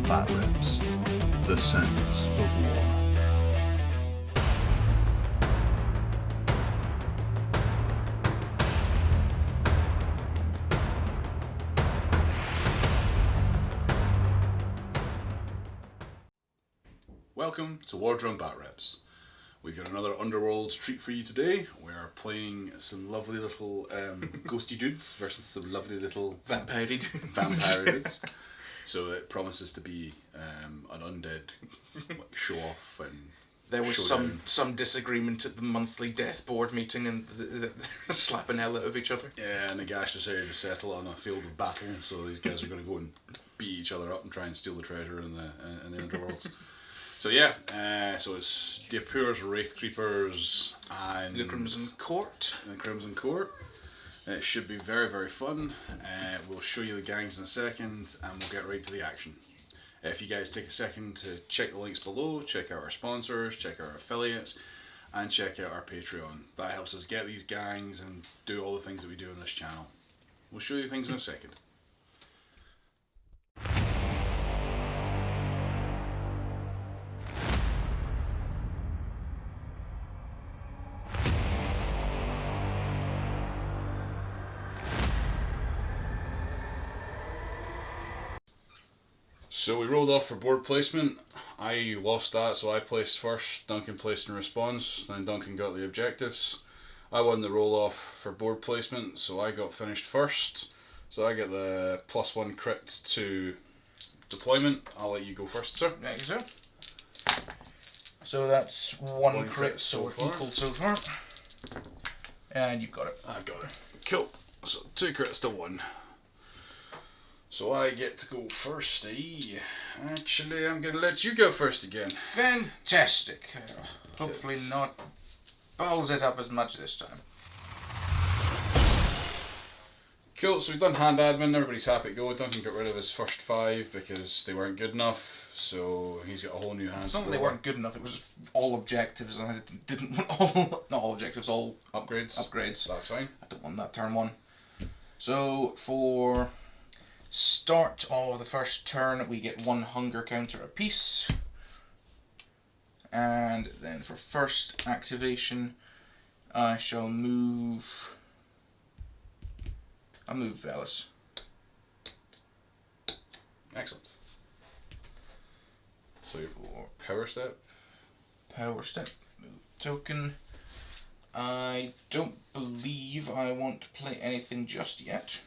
Bat Rips, the sounds of war. Welcome to Wardrum Bat Rips. We've got another Underworlds treat for you today. We're playing some lovely little ghosty dudes versus some lovely little vampire dudes. So it promises to be an undead show off and there was showdown. some disagreement at the monthly death board meeting and they're slapping hell out of each other. Yeah, and the Gash decided to settle on a field of battle, so these guys are going to go and beat each other up and try and steal the treasure in the Underworlds. So yeah, so it's Drepur's Wraithcreepers and The Crimson Court. It should be very, very fun. We'll show you the gangs in a second and we'll get right to the action. If you guys take a second to check the links below, check out our sponsors, check out our affiliates, and check out our Patreon. That helps us get these gangs and do all the things that we do on this channel. We'll show you things in a second. So we rolled off for board placement. I lost that, so I placed first. Duncan placed in response. Then Duncan got the objectives. I won the roll off for board placement, so I got finished first. So I get the +1 crit to deployment. I'll let you go first, sir. Thank you, sir. So that's one crit, so we're equal so far. And you've got it. I've got it. Cool. So 2 crits to 1. So I get to go first, eh? Actually, I'm going to let you go first again. Fantastic. Hopefully not balls it up as much this time. Cool, so we've done hand admin, everybody's happy to go. Duncan got rid of his first 5 because they weren't good enough, so he's got a whole new hand. It's not that they weren't good enough, it was all objectives and I didn't want all, not all objectives, all upgrades. That's fine. I don't want that turn 1. So for start of the first turn we get 1 hunger counter apiece. And then for first activation I shall move... I'll move Velis. Excellent. So for power step, move token. I don't believe I want to play anything just yet.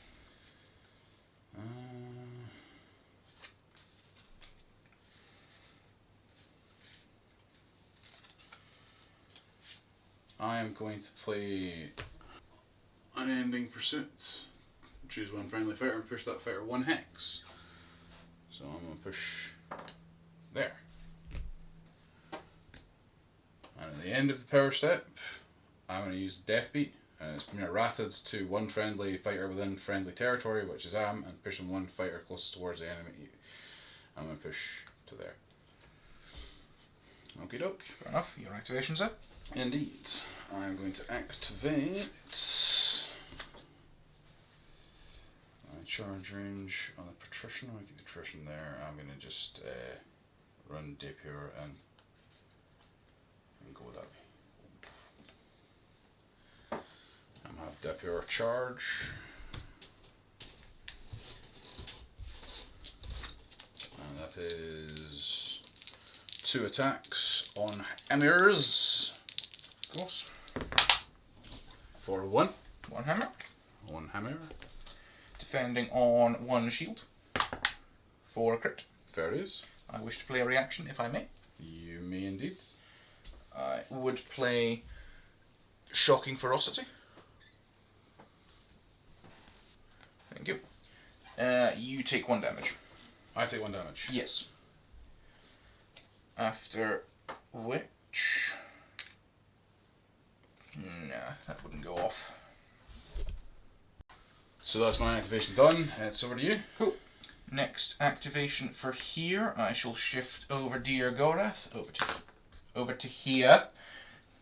I am going to play Unending Pursuit. Choose one friendly fighter and push that fighter 1 hex. So I'm going to push there. And at the end of the power step, I'm going to use Death Beat. And it's been errated to 1 friendly fighter within friendly territory, which is Am, and pushing 1 fighter closest towards the enemy. I'm going to push to there. Okie doke. Fair enough. Your activation set? Indeed. I'm going to activate my charge range on the patrician. I'm going to get the patrician there. I'm going to just run Drepur and go that way. I'm going to have Drepur charge. And that is 2 attacks on hammers. Of course. For 1. 1 hammer. 1 hammer. Defending on 1 shield. For a crit. Fair is. I wish to play a reaction if I may. You may indeed. I would play Shocking Ferocity. Thank you. You take 1 damage. I take 1 damage. Yes. After which... Nah, that wouldn't go off. So that's my activation done. It's over to you. Cool. Next activation for here, I shall shift over Dear Gorath, over to here.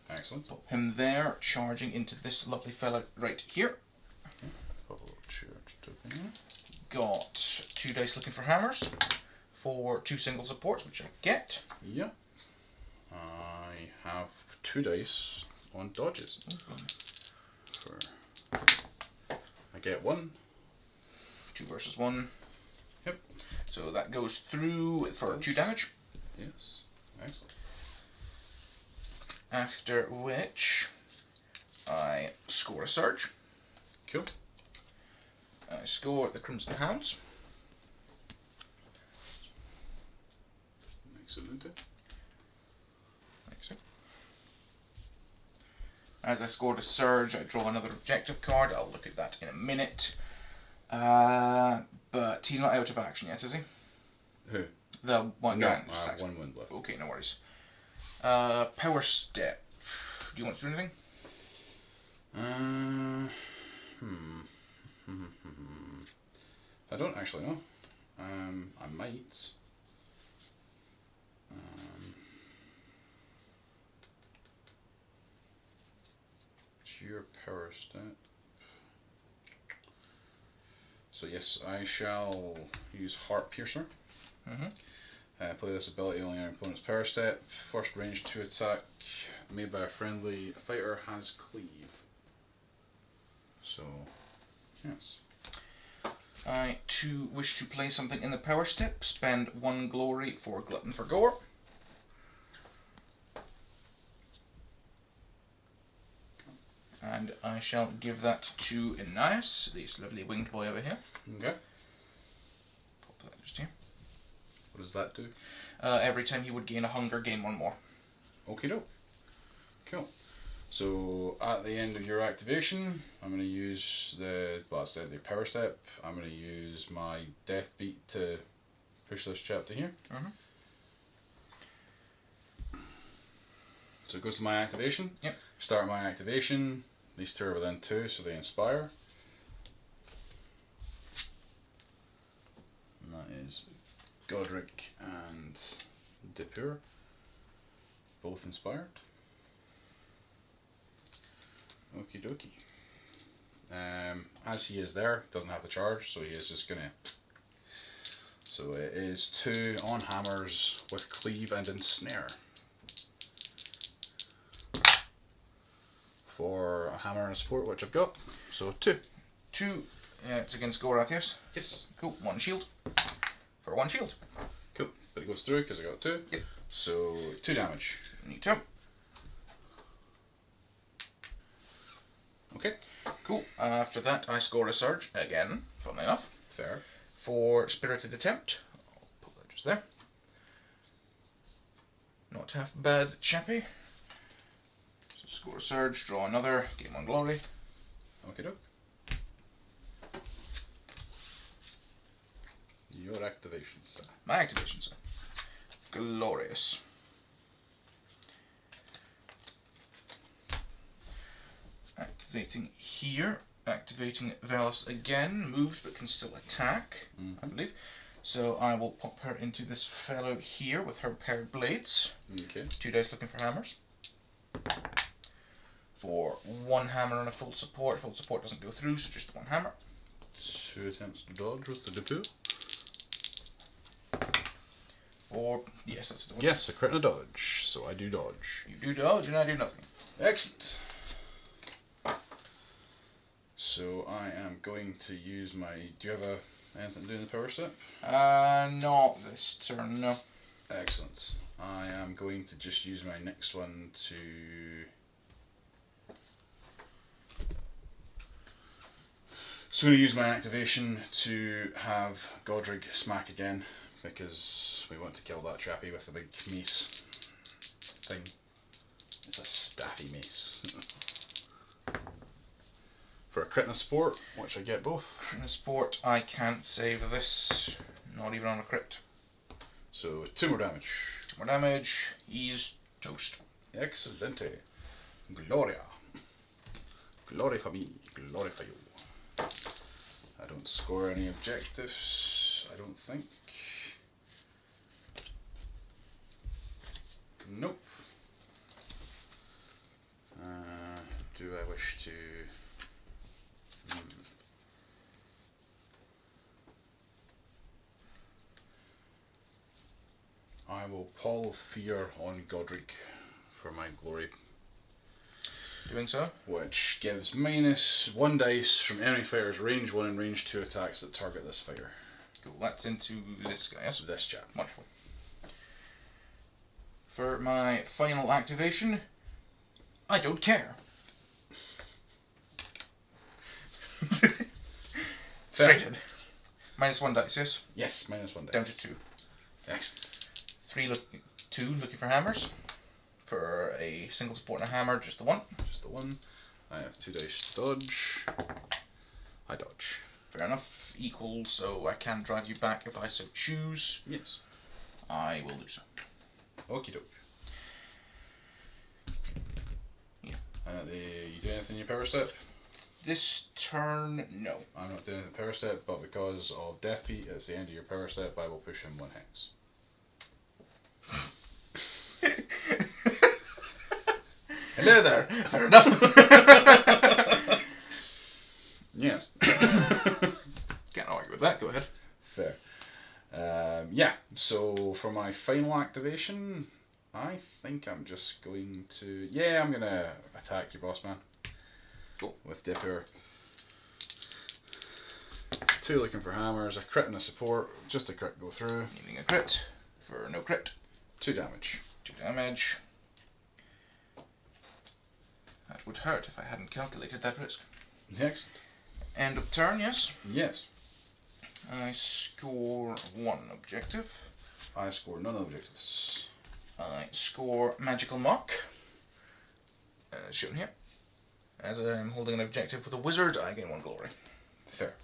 Excellent. Pop him there, charging into this lovely fella right here. Pop a little charge token. Got 2 dice looking for hammers. for 2 single supports, which I get. Yeah. I have 2 dice on dodges. I get 1. 2 versus 1. Yep. So that goes through for 2 damage. Yes. Excellent. After which I score a surge. Cool. I score the Crimson Hounds. Excellent. Like so. As I scored a surge, I draw another objective card. I'll look at that in a minute. But he's not out of action yet, is he? Who? The one No, guy. I have 1 wind left. Okay, no worries. Power Step. Do you want to do anything? I don't actually know. I might. It's your power step. So yes, I shall use Heart Piercer. Play this ability only on your opponent's power step. First range 2 attack made by a friendly fighter has cleave. So, yes. I too wish to play something in the power step. Spend 1 glory for Glutton for Gore. And I shall give that to Anias, this lovely winged boy over here. Okay. Pop that just here. What does that do? Every time you would gain a hunger, gain 1 more. Okie doke. Cool. So at the end of your activation, I'm going to use the power step. I'm going to use my death beat to push this chap to here. So it goes to my activation. Yep. Start my activation. These 2 are within 2, so they inspire. And that is Godric and Drepur. Both inspired. Okie dokie. As he is there, doesn't have to charge, so he is just gonna. So it is 2 on hammers with cleave and ensnare. For a hammer and a support, which I've got. So 2. 2. It's against Gorathius. Yes. Cool. 1 shield. For 1 shield. Cool. But it goes through because I got 2. Yep. So 2 damage. Need 2. Okay. Cool. After that, I score a surge again. Funnily enough. Fair. For Spirited Attempt. I'll put that just there. Not half bad, chappy. So score a surge, draw another, gain 1 glory. Okay, doke. Your activation, sir. My activation, sir. Glorious. Activating here. Activating Velas again. Moves but can still attack, I believe. So I will pop her into this fellow here with her paired blades. Okay. 2 dice looking for hammers. For 1 hammer and a full support. Full support doesn't go through, so just 1 hammer. 2 attempts to dodge with the Drepur. For, yes, that's a dodge. Yes, a crit and a dodge. So I do dodge. You do dodge and I do nothing. Excellent. So I am going to use my. Do you have anything to do in the power step? Not this turn, no. Excellent. I am going to just use my next one to. So I'm going to use my activation to have Godric smack again because we want to kill that chappie with the big mace thing. It's a staffy mace. For a crit and a support, which I get both. In a sport, I can't save this. Not even on a crit. So 2 more damage. 2 more damage. He's toast. Excelente. Gloria. Glory for me. Glory for you. I don't score any objectives, I don't think. Nope. Do I wish to... I will Paul of Fear on Godric for my glory. Doing so. Which gives -1 dice from enemy fighters range 1 and range 2 attacks that target this fighter. Cool, that's into this guy, yes? This chap. Wonderful. For my final activation, I don't care. Straighted. -1 dice, yes? Yes, -1 dice. Down to 2. Excellent. 2 looking for hammers. For a single support and a hammer, just the one. Just the one. I have 2 dice to dodge. I dodge. Fair enough. Equal, so I can drive you back if I so choose. Yes. I will do so. Okie doke. Yeah. You do anything in your power step? This turn, no. I'm not doing anything power step, but because of Death Beat, it's the end of your power step, I will push him 1 hex. Hello there. Fair enough. Yes. Can't argue with that. Go ahead. Fair. Yeah, so for my final activation, I think I'm just going to... Yeah, I'm going to attack your boss man. Cool. With Drepur. 2 looking for hammers, a crit and a support, just a crit go through. Needing a crit for no crit. 2 damage. 2 damage. That would hurt if I hadn't calculated that risk. Next. End of turn, yes? Yes. I score 1 objective. I score none objectives. I score Magical Mark. Shown here. As I'm holding an objective with a wizard, I gain 1 glory. Fair.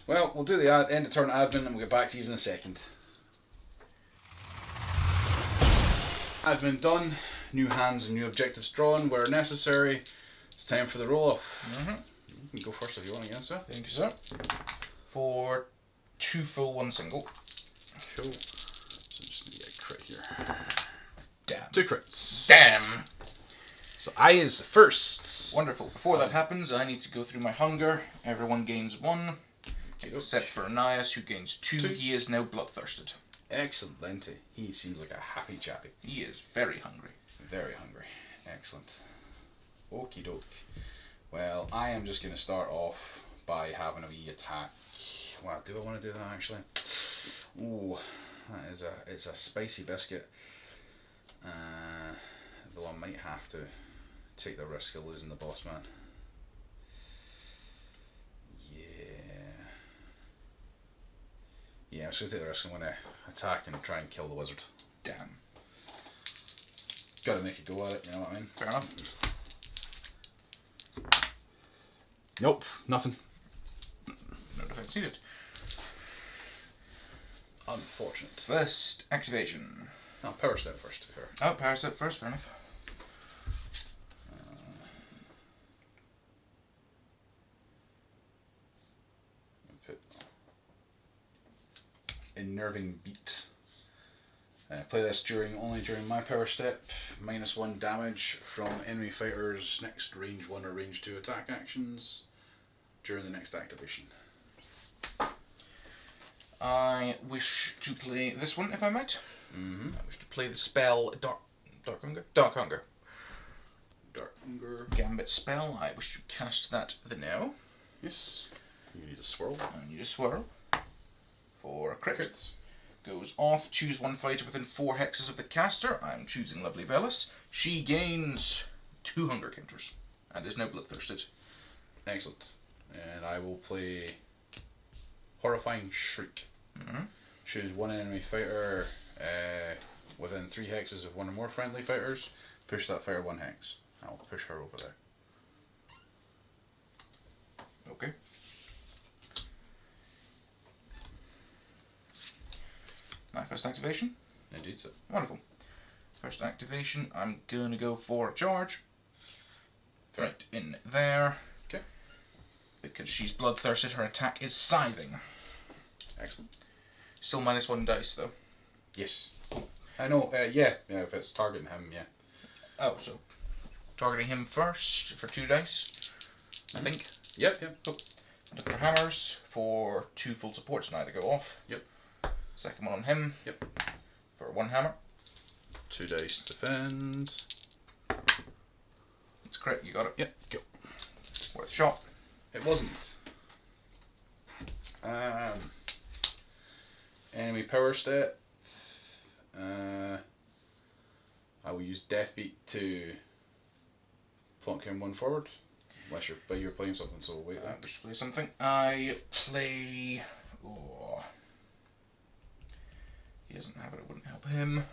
Well, we'll do the end of turn admin and we'll get back to these in a second. Admin done. New hands and new objectives drawn where necessary. It's time for the roll off. You can go first if you want again, sir. Thank you, sir. For 2 full, 1 single. Cool. So just need to get a crit here. Damn. 2 crits. Damn! So I is the first. Wonderful. Before that happens, I need to go through my hunger. Everyone gains 1. Except for Anias, who gains 2. 2. He is now bloodthirsted. Excellent. He seems like a happy chappy. He is very hungry. Very hungry. Excellent. Okie doke. Well, I am just going to start off by having a wee attack. Well, do I want to do that actually? Ooh, it's a spicy biscuit. Though I might have to take the risk of losing the boss man. Yeah, I'm just going to take the risk. I'm going to attack and try and kill the wizard. Damn. Gotta make a go at it, you know what I mean? Fair enough. Nope, nothing. No defense needed. Unfortunate. First activation. Oh, power step first to her. Oh, power step first, fair enough. Unnerving beat. Play this only during my power step. -1 damage from enemy fighters' next range 1 or range 2 attack actions during the next activation. I wish to play this one, if I might. I wish to play the spell Dark Hunger. Dark Hunger. Dark Hunger. Gambit spell. I wish to cast that the now. Yes. You need a swirl. I need a swirl for a crit. Crits. Goes off. Choose 1 fighter within 4 hexes of the caster. I'm choosing Lovely Velis. She gains 2 hunger counters and is now bloodthirsted. Excellent. And I will play Horrifying Shriek. Choose 1 enemy fighter within 3 hexes of 1 or more friendly fighters. Push that fighter 1 hex. I'll push her over there. Okay. My first activation. Indeed, so. Wonderful. First activation, I'm going to go for a charge. Right in there. Okay. Because she's bloodthirsted, her attack is scything. Excellent. Still -1 dice, though. Yes. I know, yeah, if it's targeting him, yeah. Oh, so targeting him first for 2 dice, I think. Yep, cool. Look for hammers for 2 full supports, neither go off. Yep. Second one on him. Yep. for 1 hammer. 2 dice defend. It's correct, you got it. Yep, go. Worth a shot. It wasn't. Enemy power step. I will use Death Beat to plonk him 1 forward. Unless you're playing something, so wait. Just play something. I play. Oh. He doesn't have it. It wouldn't help him.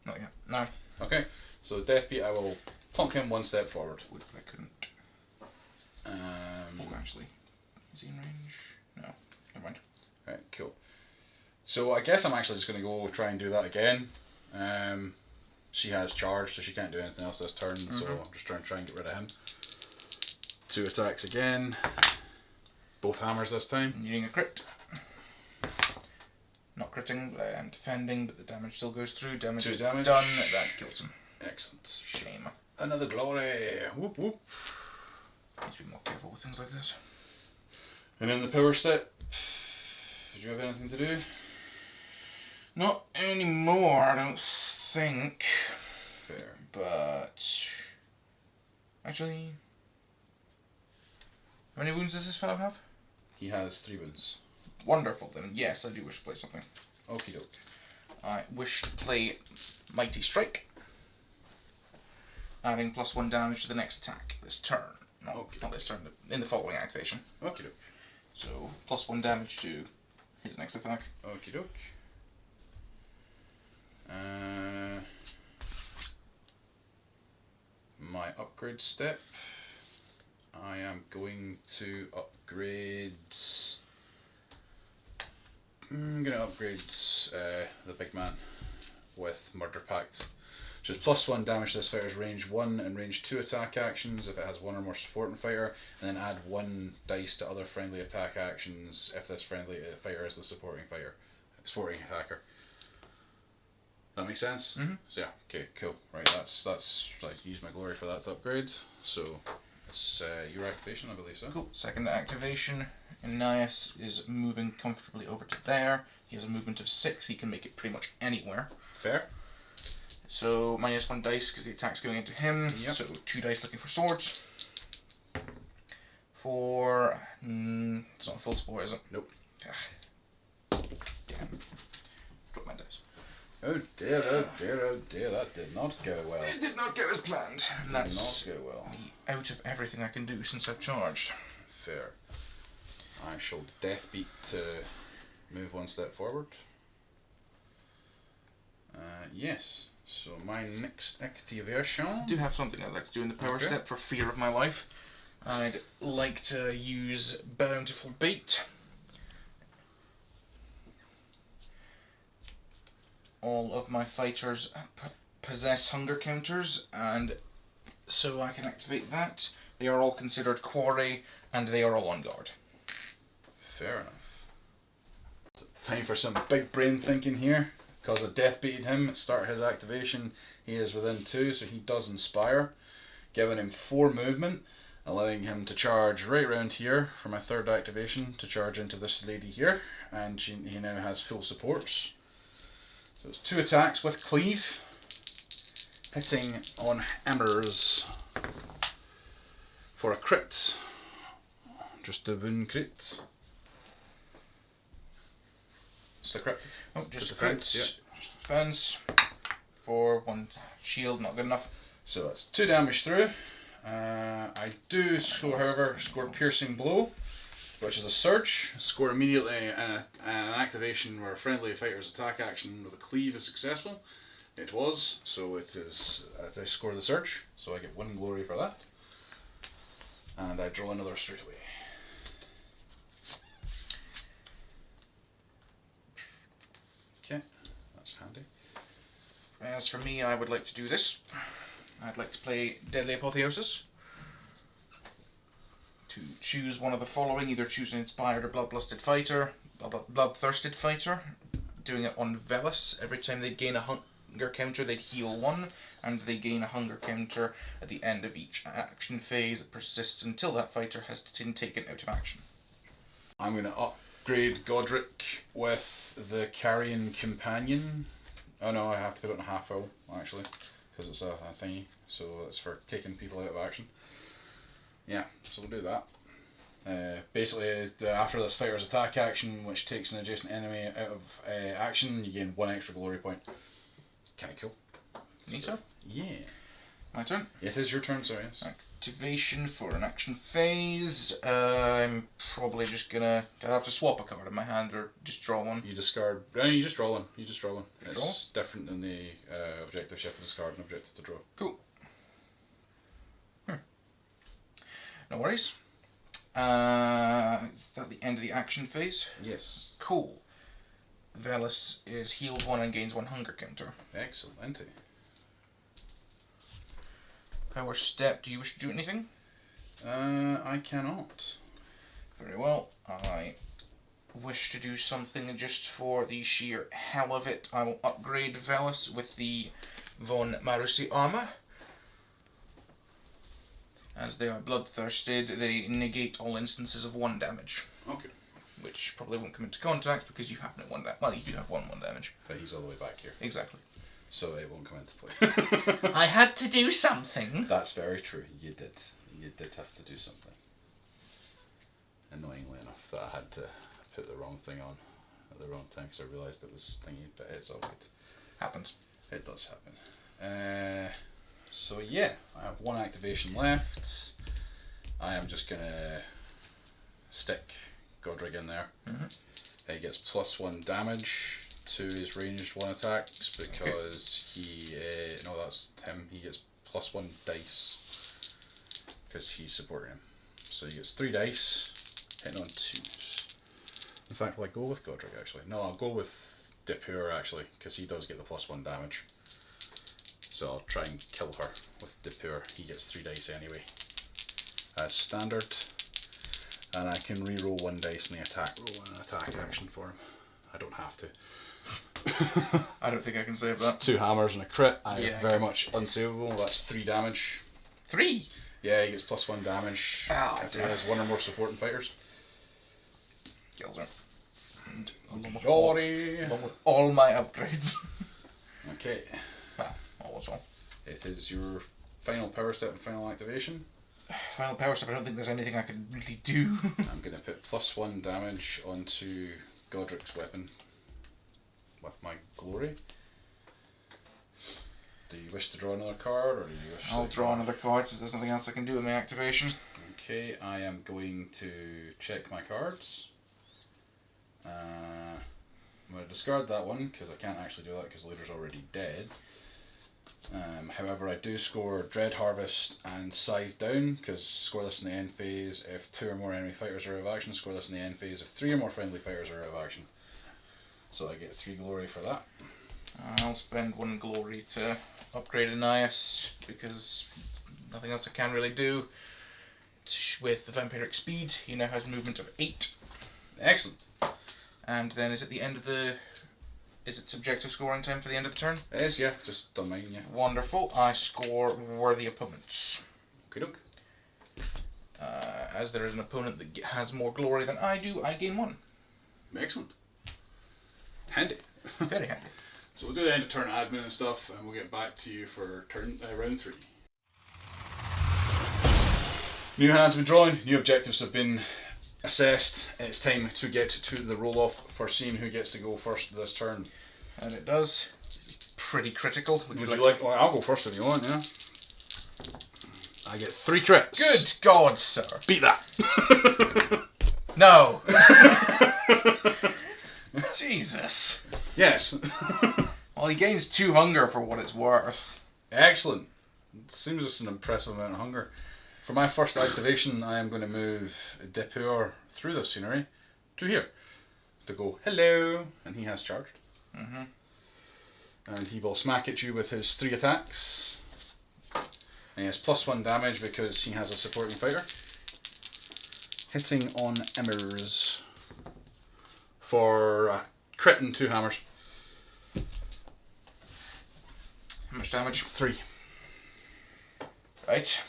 Not yet. No. Okay. So Death Beat, I will plonk him 1 step forward. Would if I couldn't. Oh, actually, is he in range? No. Never mind. Right. Cool. So I guess I'm actually just going to go try and do that again. She has charge, so she can't do anything else this turn. So I'm just trying to get rid of him. 2 attacks again. Both hammers this time. Needing a crit. Not critting, but I am defending, but the damage still goes through. Damage 2 is damage. done. That kills him. Excellent. Shame. Another glory. Whoop whoop. Need to be more careful with things like this. And in the power step, did you have anything to do? Not anymore, I don't think. Fair. But actually, how many wounds does this fellow have? He has 3 wounds. Wonderful. Then yes, I do wish to play something. Okie doke. I wish to play Mighty Strike, adding +1 damage to the next attack this turn. Not this turn, but in the following activation. Okie doke. So +1 damage to his next attack. Okie doke. My upgrade step. I am going to upgrade. I'm gonna upgrade the big man with Murder Pact. Just +1 damage to this fighter's range 1 and range 2 attack actions if it has 1 or more supporting fighter, and then add 1 dice to other friendly attack actions if this friendly fighter is the supporting attacker. That makes sense? Mm-hmm. So yeah, okay, cool. Right, that's like use my glory for that to upgrade. So it's your activation, I believe so. Cool. Second activation. Ananias is moving comfortably over to there. He has a movement of 6. He can make it pretty much anywhere. Fair. So -1 dice because the attack's going into him. Yep. So 2 dice looking for swords. It's not a full support, is it? Nope. Damn. Drop my dice. Oh dear, oh dear, oh dear, that did not go well. It did not go as planned. And that's Did not go well. me out of everything I can do since I've charged. Fair. I shall Death Beat to move 1 step forward. Yes. So my next activation. I do have something I'd like to do in the power Okay. step for fear of my life. I'd like to use Bountiful Bait. All of my fighters possess hunger counters, and so I can activate that. They are all considered quarry, and they are all on guard. Fair enough. Time for some big brain thinking here. Because I Death Beated him, start his activation, he is within 2, so he does Inspire, giving him 4 movement, allowing him to charge right around here for my 3rd activation to charge into this lady here, and he now has full supports. So it's 2 attacks with Cleave, hitting on hammers for a crit. Just a wound crit. Just a crit. Oh, just defense, crits. yeah. Just defense. For 1 shield, not good enough. So that's 2 damage through. I do score Piercing Blow, which is a surge. Score immediately an activation where a friendly fighter's attack action with a cleave is successful. It was, so it is. I score the surge, so I get 1 glory for that. And I draw another straight away. Okay, that's handy. As for me, I would like to do this. I'd like to play Deadly Apotheosis. To choose one of the following, either choose an Inspired or Bloodlusted Fighter, Bloodthirsted Fighter. Doing it on Velis. Every time they gain a hunger counter, they'd heal 1, and they gain a hunger counter at the end of each action phase. It persists until that fighter has been taken out of action. I'm going to up upgrade Godric with the Carrion Companion. Oh no, I have to put it on half full actually, because it's a thingy. So it's for taking people out of action. Yeah, so we'll do that. Basically, after this fighter's attack action, which takes an adjacent enemy out of action, you gain 1 extra glory point. It's kind of cool. Neat stuff. Yeah. My turn. It is your turn, sorry. Yes. Activation for an action phase. I'm probably just gonna. Do I have to swap a card in my hand or just draw one? You discard. No, you just draw one. You just draw one. Just It's different than the objectives. You have to discard an objective to draw. Cool. No worries. Is that the end of the action phase? Yes. Cool. Velis is healed 1 and gains 1 hunger counter. Excellent. Power step. Do you wish to do anything? I cannot. Very well. I wish to do something just for the sheer hell of it. I will upgrade Velis with the Von Marusi armor. As they are bloodthirsted, they negate all instances of 1 damage. Okay. Which probably won't come into contact because you have no 1 damage. Well, you do have 1 damage. But he's all the way back here. Exactly. So it won't come into play. I had to do something. That's very true. You did. You did have to do something. Annoyingly enough that I had to put the wrong thing on at the wrong time because I realised it was thingy, but it's all good. Happens. It does happen. So yeah, I have 1 activation left. I am just gonna stick Godric in there. He gets +1 damage to his ranged 1 attacks because he no, that's him. He gets +1 dice because he's supporting him. So he gets 3 dice hitting on 2s. In fact, will I go with Godric actually? No, I'll go with Drepur actually because he does get the +1 damage. So I'll try and kill her with Drepur. He gets 3 dice anyway, as standard. And I can re-roll 1 dice in the attack roll and an attack action for him. I don't have to. I don't think I can save that. 2 hammers and a crit. Yeah, Very much unsavable. That's 3 damage. 3? Yeah, he gets +1 damage if he has 1 or more supporting fighters. Kills her. And Glory. along with all my upgrades. Okay. Well, almost all. It is your final power step and final activation. Final power step, I don't think there's anything I can really do. I'm going to put +1 damage onto Godric's weapon with my glory. Do you wish to draw another card, or do you wish I'll to draw another card since there's nothing else I can do with my activation. Okay, I am going to check my cards. I'm going to discard that one because I can't actually do that because the leader's already dead. However, I do score Dread Harvest and Scythe down because score this in the end phase if 2 or more enemy fighters are out of action, score this in the end phase if 3 or more friendly fighters are out of action. So I get 3 glory for that. I'll spend 1 glory to upgrade Ananias because nothing else I can really do. With the Vampiric Speed, he now has movement of 8. Excellent. And then is it the end of the... Is it subjective scoring time for the end of the turn? It is, yeah. Just done mine, yeah. Wonderful. I score worthy opponents. Okay, doke. As there is an opponent that has more glory than I do, I gain 1. Excellent. Handy. Very handy. So we'll do the end of turn admin and stuff, and we'll get back to you for round 3. New hands have been drawn, new objectives have been assessed. It's time to get to the roll-off for seeing who gets to go first this turn. And it does. Pretty critical. Would you like well, I'll go first if you want, yeah. I get 3 crits. Good God, sir. Beat that. No. Jesus. Yes. Well, he gains 2 hunger for what it's worth. Excellent. It seems just an impressive amount of hunger. For my first activation, I am going to move Drepur through this scenery to here to go hello, and he has charged. And he will smack at you with his 3 attacks. And he has +1 damage because he has a supporting fighter. Hitting on Emmers for a crit and 2 hammers. How much damage? 3. Right.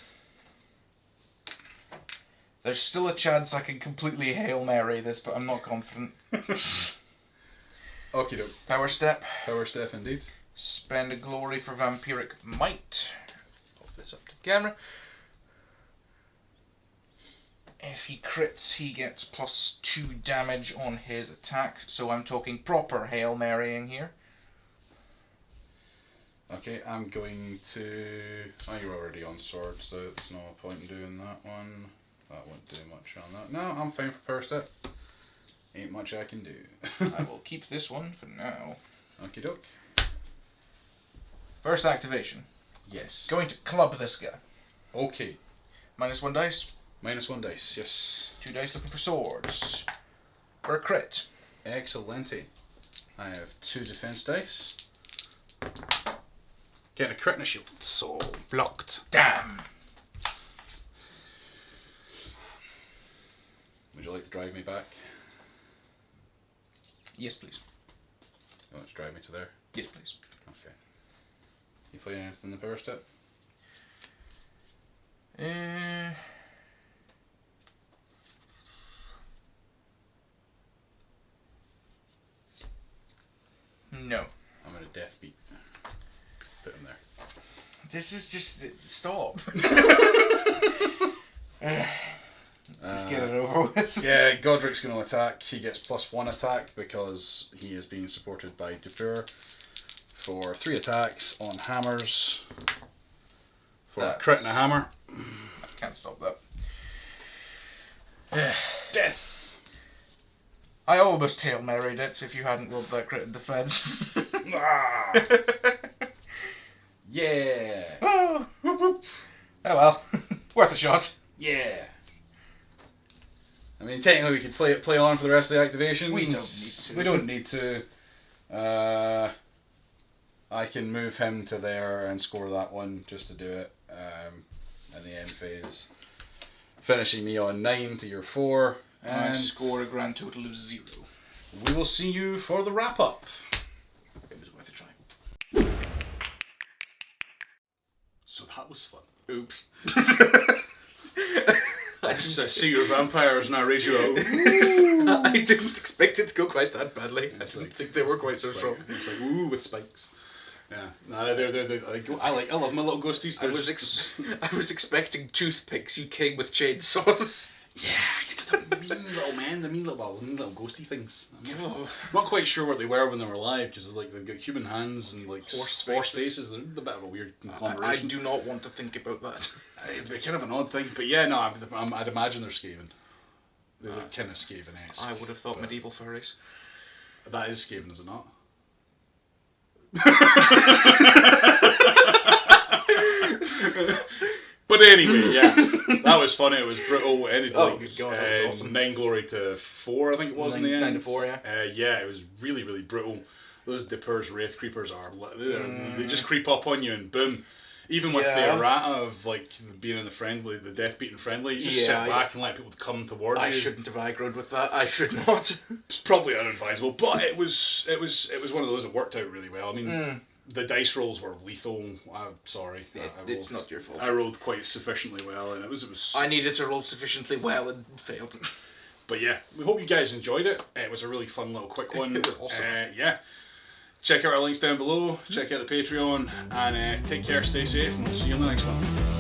There's still a chance I can completely Hail Mary this, but I'm not confident. Okie doke. Power step. Power step indeed. Spend a glory for vampiric might. Pop this up to camera. If he crits, he gets +2 damage on his attack. So I'm talking proper Hail Marying here. Okay, I'm going to... Oh, you're already on sword, so it's no point in doing that one. That won't do much on that. No, I'm fine for power step. Ain't much I can do. I will keep this one for now. Okie doke. First activation. Yes. Going to club this guy. Okay. -1 dice. -1 dice, yes. 2 dice looking for swords. For a crit. Excellente. I have 2 defense dice. Getting a crit and a shield. So, blocked. Damn. Would you like to drive me back? Yes, please. You want to drive me to there? Yes, please. Okay. You play anything in the power step? No. I'm in a death beat. Put him there. This is just... Stop. Just get it over with. Yeah, Godric's going to attack. He gets +1 attack because he is being supported by Drepur for 3 attacks on hammers. For a crit and a hammer. I can't stop that. Death! I almost Hail Married it if you hadn't rolled that crit in defense. Ah! Yeah! Oh well. Worth a shot. Yeah! I mean, technically we could play on for the rest of the activations. We don't need to. We don't need to. I can move him to there and score that one just to do it in the end phase. Finishing me on 9 to your 4. And I And score a grand total of 0. we will see you for the wrap up. It was worth a try. So that was fun. Oops. I see your vampires now raise you out. I didn't expect it to go quite that badly. I It's didn't like- think they were quite so It's strong. like, it's like ooh with spikes. Yeah, no, they're like, I love my little ghosties. I was expecting toothpicks. You came with chainsaws. Yeah, the mean little ghosty things. I'm not quite sure what they were when they were alive because like they've got human hands and like Horse horse faces. faces. They're a bit of a weird I conglomeration. do not want to think about that. It'd be kind of an odd thing, but yeah, no, I'd imagine they're Skaven. They look kind of Skaven-esque. I would have thought medieval furries. That is Skaven, is it not? But anyway, yeah, that was funny. It was brutal. It ended Oh, like good God, that was awesome. 9 glory to 4, I think it was in the end. 9 to 4, yeah. Yeah, it was really, really brutal. Those Drepur's Wraithcreepers are they just creep up on you and boom. Even with the Yeah. errata of like being in the death beating friendly, you just sit back and let people come towards you. I shouldn't have aggroed with that. I should not. It's probably unadvisable, but it was one of those that worked out really well. I mean, the dice rolls were lethal. I'm sorry, It's not your fault. I rolled quite sufficiently well, and it was. I needed to roll sufficiently well and failed. But yeah, we hope you guys enjoyed it. It was a really fun little quick one. It was awesome. Yeah. Check out our links down below. Check out the Patreon, and take care, stay safe, and we'll see you in the next one.